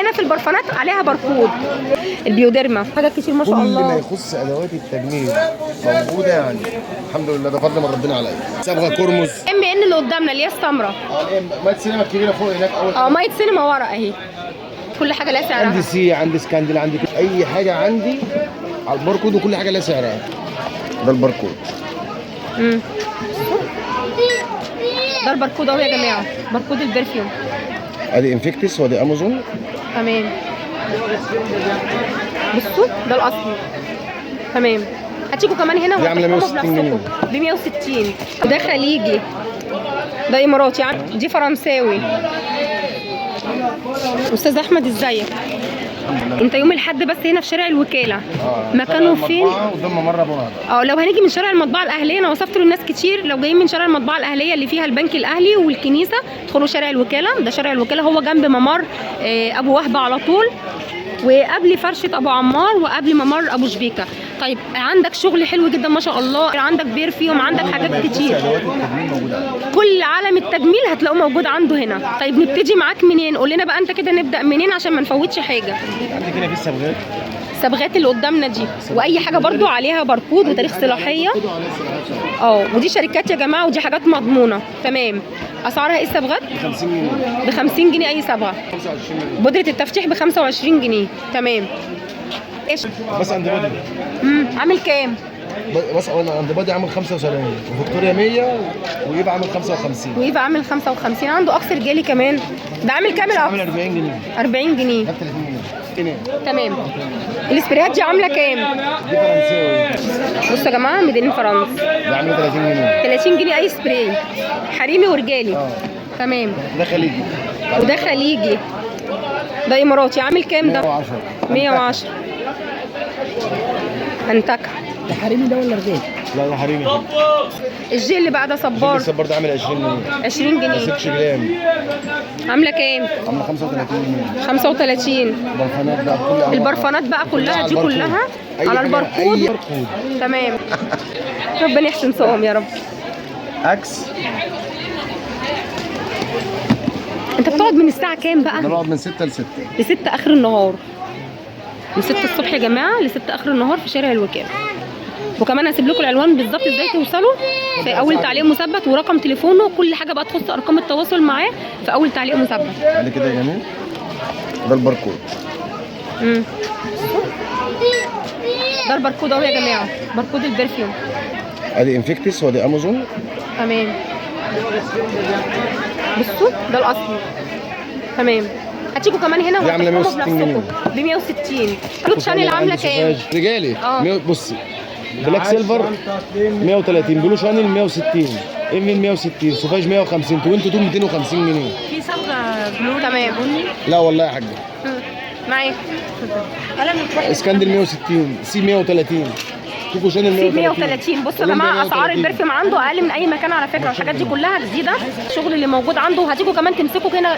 هنا في البرفانات عليها باركود. البيوديرما حاجات كتير ما شاء الله. كل ما يخص ادوات التجميل موجوده يعني. الحمد لله، ده فضل من ربنا عليا. صبغه كرمز ام ان اللي قدامنا اللي هي السمراء. ميه السينما الكبيره فوق هناك اول. ميه سينما ورا اهي. كل حاجه لها سعرها. عندي سي، عندي سكاندل، عندي اي حاجه عندي على الباركود، وكل حاجه لها سعرها. ده الباركود. ده الباركود اهو يا جماعه، باركود البرفيوم. ادي انفكتس وادي امازون. تمام. بصوا ده الاصلي. تمام. هتيجوا كمان هنا دي عامله 160 جنيه. ب 160. ده خليجي، ده اماراتي، دي فرنساوي. استاذ احمد ازيك؟ انت يوم الاحد بس هنا في شارع الوكاله. مكانه فين؟ قدام ممر ابو نهضه. لو هنيجي من شارع المطبعه الاهليه، انا وصفت للناس كتير لو جايين من شارع المطبعه الاهليه اللي فيها البنك الاهلي والكنيسه ادخلوا شارع الوكاله. ده شارع الوكاله، هو جنب ممر ابو وهبه على طول، وقبل فرشه ابو عمار، وقبل ممر ابو شبيكه. طيب عندك شغل حلو جدا ما شاء الله، عندك بيرفيوم، عندك حاجات كتير. كل عالم التجميل هتلاقوه موجود عنده هنا. طيب نبتدي معاك منين؟ قول لنا بقى انت كده نبدا منين عشان ما نفوتش حاجه. عندك هنا في الصبغات، الصبغات اللي قدامنا دي، واي حاجه برضو عليها باركود وتاريخ صلاحيه. ودي شركات يا جماعه، ودي حاجات مضمونه. تمام. اسعارها ايه الصبغات؟ ب 50 جنيه. ب 50 جنيه اي صبغه. 25 جنيه. بودره التفتيح ب 25 جنيه. تمام. ايش بس عند بادي. عامل كام؟ بس انا عند بادي عامل 75، وفيكتوريا 100، وايفا عامل 55. وايفا عامل 55. عنده اقصى رجالي كمان. ده عامل كام الاقصى؟ عامل 40 جنيه. 40 جنيه. 30 جنيه. تمام. الاسبريهات دي عامله كام؟ دي فرنساوي. بصوا يا جماعه، ميدان فرنسا. ده عامل 30 جنيه. 30 جنيه اي سبراي، حريمي ورجالي. تمام. ده خليجي. وده خليجي. ده اماراتي. عامل كام ده؟ 110. 110. انتكه. ده حريمي ده ولا رجالي؟ لا ده حريمي. الجل بقى ده صبار. الصبار ده عامل 20 جنيه. 20 جنيه. 6 جرام. عامله كام؟ عامله 35 جنيه. 35. البرفانات بقى كلها. البرفانات بقى كلها دي كلها على الباركود. تمام. ربنا يحسن سوقهم يا رب. اكس. انت بتقعد من الساعه كام بقى؟ انا بقعد من 6 ل 6. ل 6 اخر النهار. من 6 الصبح يا جماعه ل 6 اخر النهار في شارع الوكاله. وكمان هسيب لكم العنوان بالظبط ازاي توصلوا في اول تعليق مثبت، ورقم تليفونه، كل حاجه بقى تخص ارقام التواصل معاه في اول تعليق مثبت. على كده يا جميل. ده الباركود. ده الباركود اهو يا جماعه، باركود البرفيوم. ادي انفكتس وادي امازون. تمام. بصوا ده الاصلي. تمام. هتيجوا كمان هنا دي عامله 160 جنيه. ب 160. كروت شانيل عامله كام؟ رجالي. بصي، بلاك سيلفر 130، بلو شانيل 160، ام 160، سوفاج 150، توينتو دول 250 جنيه. في صبغه بلو. تمام. لا والله يا حاجه. معايا اسكندل 160، سي 130، كوكو شانيل 130. بصوا يا جماعه، اسعار البرفيوم عنده اقل من اي مكان على فكره. الحاجات دي كلها جديده، الشغل اللي موجود عنده. وهتيجوا كمان تمسكوا هنا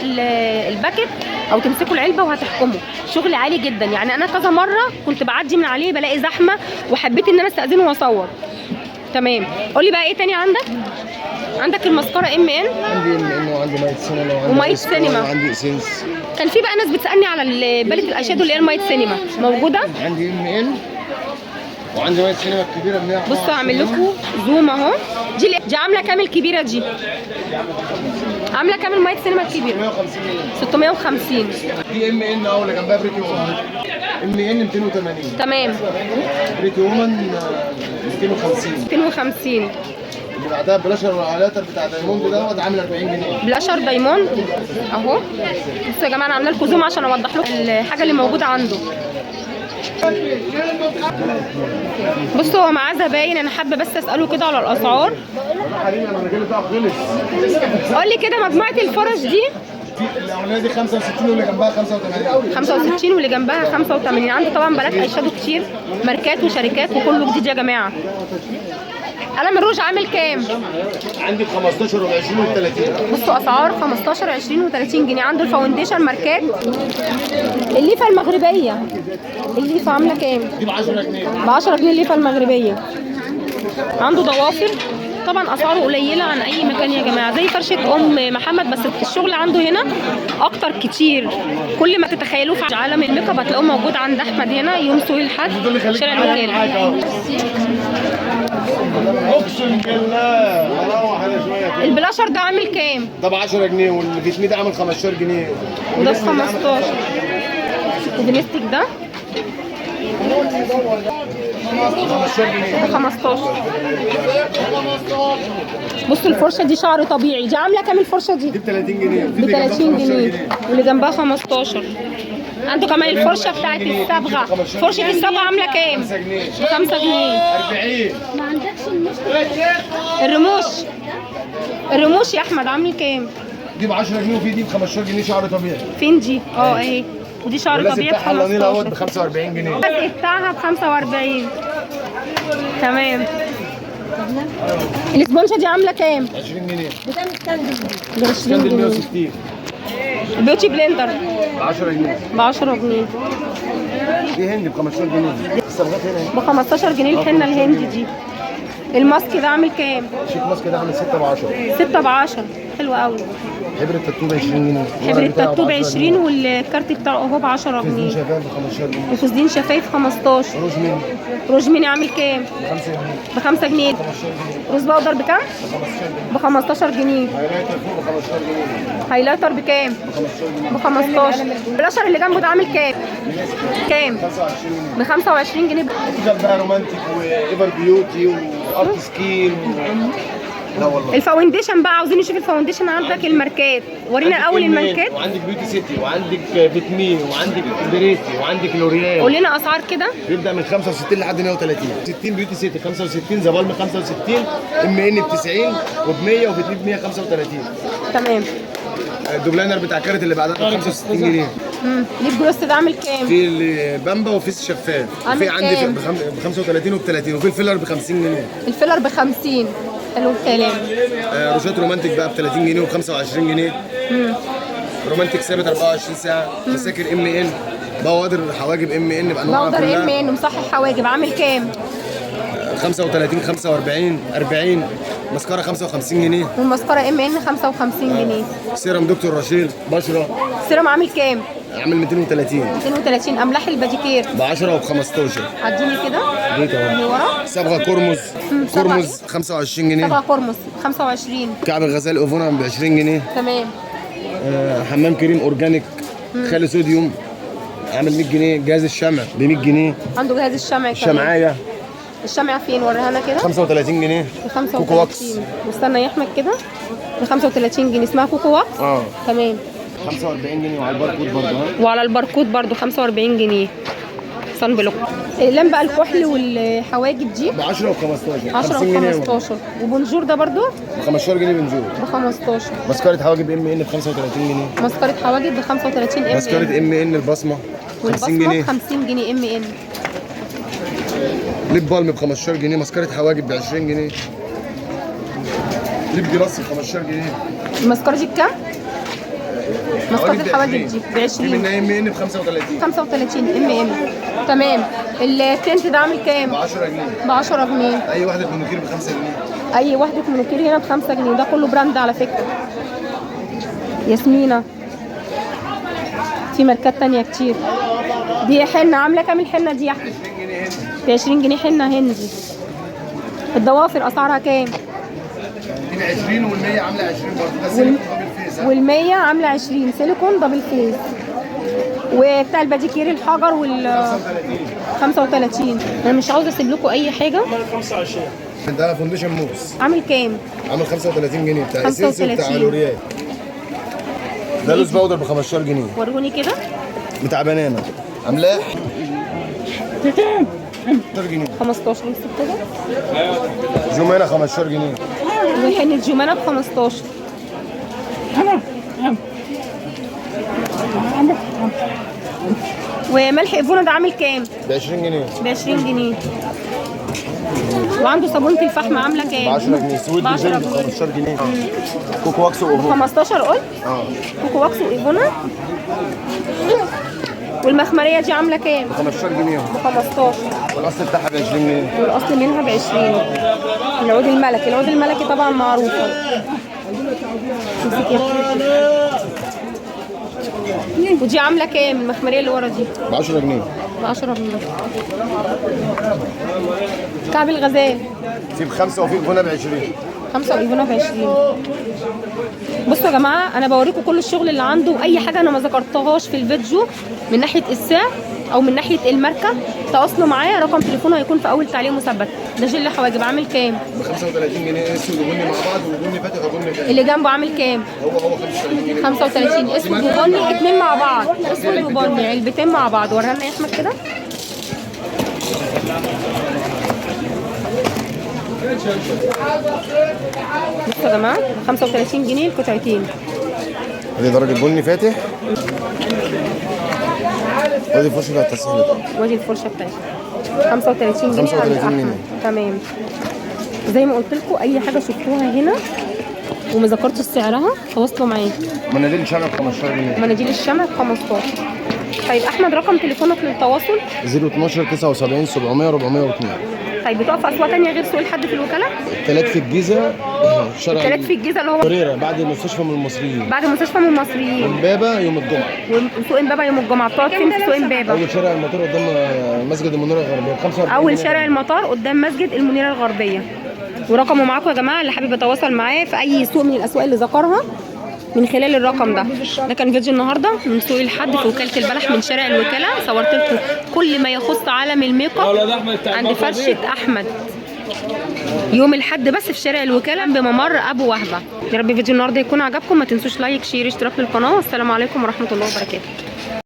الباكت او تمسكوا العلبه وهتحكموا. شغل عالي جدا يعني. انا كذا مره كنت بعدي من عليه بلاقي زحمه، وحبيت ان انا استاذنه واصور. تمام. قولي بقى ايه تاني عندك؟ عندك المسكره ام ان. عندي ام ان، وعندي مايت سينما، ومايت سينما، وعندي اسنس. كان في بقى ناس بتسالني على بالة الاشادو اللي هي المايت سينما، موجوده؟ عندي ام ان، وعندي مايت سينما الكبيره اللي هي. بصوا هعمل لكم زوم اهو. دي عامله كام الكبيره دي؟ عامله كام المايت سينما الكبيره؟ 650. دي ام ان اللي جنبها بريتي وومن. ام ان 280. تمام. بريتي وومن 250. 250. اللي بعدها بلاشر والعلاتر بتاع دايموند دوت عامل 40 جنيه. بلاشر دايموند اهو. بصوا يا جماعه، انا عامله لكم زوم عشان اوضح لكم الحاجه اللي موجوده عنده. بصوا هو معاه زباين، انا حابه بس اساله كده على الاسعار. قول لي كده مجموعه الفرش دي. الاولانيه دي 65 واللي جنبها 85. 65 واللي جنبها 85. عنده طبعا بنات ايشادو كتير، ماركات وشركات وكله جديد يا جماعه. قلم الروج عامل كام؟ عندي 15 و20 و30. بصوا اسعار 15 20 و30 جنيه. عنده الفاونديشن ماركات. الليفه المغربيه، الليفه عامله كام؟ دي ب 10 جنيه. ب 10 جنيه الليفه المغربيه. عنده ضوافر طبعا اسعاره قليله عن اي مكان يا جماعه، زي فرشه ام محمد، بس الشغل عنده هنا اكتر كتير. كل ما تتخيلوه في عالم الميك اب هتلاقوه موجود عند احمد هنا، يوم سوق الحد شارع الوكاله. اقسم بالله اروح انا شويه كده. البلاشر ده عامل كام؟ ده ب 10 جنيه، والفيتمي ده عامل 15 جنيه، وده ب 15. الدمستيك ده 15 جنيه. ب 15. بصوا الفرشه دي شعر طبيعي، دي عامله كام الفرشه دي؟ دي ب 30 جنيه. ب 30 جنيه واللي جنبها 15. عنده كمان الفرشه بتاعت الصبغه، فرشه الصبغه عامله كام؟ 5 جنيه. ب 5 جنيه. 40. ما عندكش المشكلة. الرموش يا احمد عامل كام؟ دي ب 10 جنيه، وفي دي ب 15 جنيه شعر طبيعي. فين دي؟ اهي. ودي شعر واللازق طبيعي ب بتاعها اللونيل اهوت ب 15. 45 جنيه. اللزق بتاعها ب 45. تمام. الاسبونجه دي عامله كام؟ 20 جنيه. بكام الكندل؟ ب 20 كاندل جنيه. 160 البيوتي بلندر ب 10 جنيه. ب 10 جنيه. دي هند ب 15 جنيه. الصبغات هنا ب 15 جنيه الحنه الهندي دي. الماسك ده عامل كام؟ شيك ماسك ده عامل 6 ب 10. 6 ب 10. حلو قوي. حبر التاتو ب 20 جنيه. حبر التاتو ب 20 والكارت بتاعه اهو ب 10 فازلين جنيه. شفاف ب 15 جنيه. وفوزدين شفايف 15. روز مين روج ميني عامل كام؟ ب 5 جنيه. ب 5 جنيه. 15 جنيه. روز باودر بكام؟ ب 15 جنيه. ب 15 جنيه. هايلايتر فوق ب 15 جنيه. هايلايتر بكام؟ ب 15 جنيه. ب 15. البلاشر اللي جنبه ده عامل كام؟ كام؟ 25 جنيه. ب 25 جنيه. ده بقى رومانتيك وايفر بيوتي وارت سكين لا والله. الفاونديشن بقى، عاوزين نشوف الفاونديشن عندك الماركات، ورينا الاول الماركات. وعندك بيوتي سيتي، وعندك فيتمي، وعندك بريتي، وعندك لوريال. قول لنا اسعار كده. بيبدا من 65 لحد 130. 60 بيوتي سيتي 65، زبالم 65، ام ان ب 90 وب 100 وفيتمي ب 135. تمام. الدوبلاينر بتاع كارت اللي بعدها ب 65 جنيه. ليب جلوس ده عامل كام؟ في البامبا وفي الشفاف. عامل وفي عندي كام؟ ب 35 وب 30، وفي الفيلر ب 50 جنيه. الفيلر ب 50. حلو الكلام. روشات رومانتيك بقى ب 30 جنيه وب 25 جنيه. رومانتيك ثابت 24 ساعه. مساكر ام ان، بوادر حواجب ام ان بانواعها بودر ام كلها. ان ومصحح حواجب عامل كام؟ 35 45 40. مسكره 55 جنيه. والمسكره ام ان 55 جنيه. سيرم دكتور رشيل بشره السيرم عامل كام؟ عامل 230 230. املاح الباديكير ب 10 وب 15. عديني كده جيت اهو. اللي ورا. صبغه كرمز. صبغة كرمز 25 جنيه. طبعا قرمص 25. كعب الغزال اوفونا ب 20 جنيه. تمام. حمام كريم اورجانيك خالي صوديوم عامل 100 جنيه. جهاز الشمع ب 100 جنيه. عنده جهاز الشمع كمان. شمعايه الشمع فين؟ وريها لنا كده. 35 جنيه. ب كوكو واكس 35. واستنى يا احمد كده. ب 35 جنيه اسمها كوكو واكس. تمام. 45 جنيه. وعلى الباركود برضه وعلى الباركود برضو 45 جنيه. صن بلوك. اقلام بقى الكحل والحواجب دي ب 10 وب 15. 10 50 جنيه. و 15. وبونجور ده برضو ب 15 جنيه بنجور. ب 15. مسكره حواجب ام ان ب 35 جنيه. مسكرة حواجب ب 35 ام مسكره ام ان البصمه 50 والبصمة جنيه. ب 50 جنيه ام ان. ليب بالم ب 15 جنيه. مسكره حواجب ب 20 جنيه. ليب جلاس ب 15 جنيه. المسكرة دي بكام؟ مسكرة الحواجب دي ب 20. في منها ام ان ب 35. 35 ام ان. تمام. التنت ده عامل كام؟ ب 10 جنيه. ب 10 جنيه. اي واحده منوكير ب 5 جنيه. اي وحدة منوكير هنا ب 5 جنيه. ده كله براند على فكرة. ياسمينة. في ماركات تانية كتير. دي حنة عاملة كام الحنة دي يا احمد؟ 20 جنيه هند. ب 20 جنيه حنة هندي. الضوافر اسعارها كام؟ من 20 وال100 عامله 20 برضه. ده سيليكون دبل فيس. وال100 عاملة 20 سيليكون دبل فيس. وبتاع الباديكير الحجر 35. 35. انا مش عاوزه اسيب لكم اي حاجه. ده فونديشن موس عامل كام؟ عامل 35 جنيه بتاع 35. اسينس وبتاع لوريال. ده لوز باودر ب 15 جنيه. وروني كده. بتاع بنانا. املاح 15 جنيه. 15 امسك كده. جمانه 15 جنيه. وحنة جمانة ب 15. وملح ايفونا ده عامل كام؟ ب 20 جنيه. ب 20 جنيه. وعنده صابونة الفحم عاملة ب كام؟ 10 جنيه. سويت ب 10 جيل ب جنيه. 15 جنيه. كوكو واكس ب واوفو. 15 قلت؟ كوكو واكس وايفونا. والمخمرية دي عاملة كام؟ ب 15 جنيه. ب 15. والاصل بتاعها ب 20 جنيه. والاصل منها ب 20. العود الملكي، العود الملكي طبعا معروفه. امسكي. ودي عامله كام المخمريه اللي ورا دي؟ ب 10 جنيه. ب 10 جنيه. كعب الغزال في ب5 وفي بهنا ب20. 5 وإيفونا ب20. بصوا يا جماعه انا بوريكم كل الشغل اللي عنده، واي حاجه انا ما ذكرتهاش في الفيديو من ناحيه السعر او من ناحيه الماركه تواصلوا معايا، رقم تليفونه هيكون في اول تعليق مثبت. ده جل حواجب عامل كام؟ ب 35 جنيه اسود وبني مع بعض، وبني فاتح وبني فاتح. اللي جنبه عامل كام؟ هو 35 جنيه. 35 اسود وبني، اتنين مع بعض، اسود وبني علبتين مع بعض. وريها لنا يا احمد كده. بصوا يا جماعه 35 جنيه القطعتين. ادي درجة بني فاتح. ادي الفرشة بتاعت التسهيل. وادي الفرشه بتاعتها 35 جنيه. 35 جنيه. تمام. زي ما قلت لكم اي حاجه شفتوها هنا وما ذكرتش سعرها تواصلوا معايا. مناديل شمع ب 15 جنيه. مناديل الشمع ب 15. طيب احمد رقم تليفونك للتواصل؟ 012 79 700 402. طيب بتقف اسواق ثانيه غير سوق الحد في الوكاله؟ التلات في الجيزة، شارع الثلاث في الجيزه اللي هو فريرة بعد مستشفى من المصريين. بعد مستشفى من المصريين. امبابة يوم الجمعة. وسوق امبابه يوم الجمعه. بتقعد فين في سوق امبابه؟ أول شارع المطار قدام مسجد المنيرة الغربية ب 45. اول شارع المطار قدام مسجد المنيره الغربيه. ورقمه معاكم يا جماعه اللي حابب يتواصل معاه في اي سوق من الاسواق اللي ذكرها من خلال الرقم ده. ده كان فيديو النهارده من سوق الحد في وكاله البلح من شارع الوكاله. صورت لكم كل ما يخص عالم الميك اب عند فرشه احمد يوم الحد بس في شارع الوكاله بممر ابو وهبه. يا رب فيديو النهارده يكون عجبكم. ما تنسوش لايك شير اشتراك للقناه. والسلام عليكم ورحمه الله وبركاته.